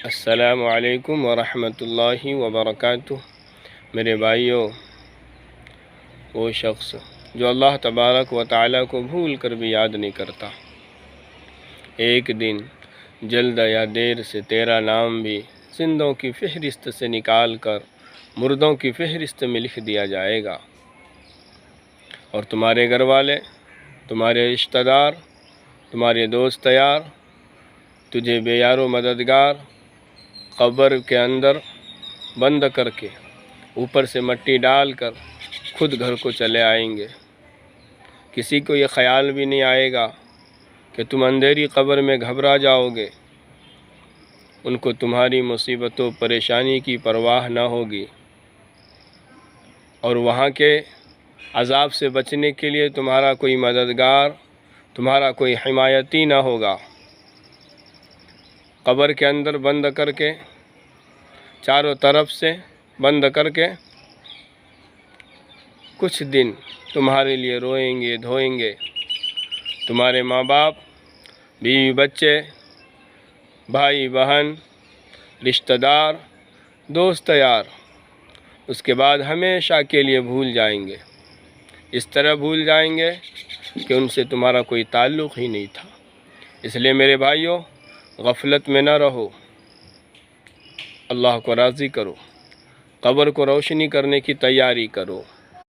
السلام علیکم ورحمۃ اللہ وبرکاتہ۔ میرے بھائیوں، وہ شخص جو اللہ تبارک و تعالیٰ کو بھول کر بھی یاد نہیں کرتا، ایک دن جلد یا دیر سے تیرا نام بھی زندوں کی فہرست سے نکال کر مردوں کی فہرست میں لکھ دیا جائے گا، اور تمہارے گھر والے، تمہارے رشتہ دار، تمہارے دوست یار تجھے بے یار و مددگار قبر کے اندر بند کر کے اوپر سے مٹی ڈال کر خود گھر کو چلے آئیں گے۔ کسی کو یہ خیال بھی نہیں آئے گا کہ تم اندھیری قبر میں گھبرا جاؤ گے۔ ان کو تمہاری مصیبت و پریشانی کی پرواہ نہ ہوگی، اور وہاں کے عذاب سے بچنے کے لیے تمہارا کوئی مددگار، تمہارا کوئی حمایتی نہ ہوگا۔ قبر کے اندر بند کر کے، چاروں طرف سے بند کر کے، کچھ دن تمہارے لیے روئیں گے، دھوئیں گے۔ تمہارے ماں باپ، بیوی بچے، بھائی بہن، رشتہ دار، دوست یار اس کے بعد ہمیشہ کے لیے بھول جائیں گے۔ اس طرح بھول جائیں گے کہ ان سے تمہارا کوئی تعلق ہی نہیں تھا۔ اس لیے میرے بھائیوں، غفلت میں نہ رہو، اللہ کو راضی کرو، قبر کو روشنی کرنے کی تیاری کرو۔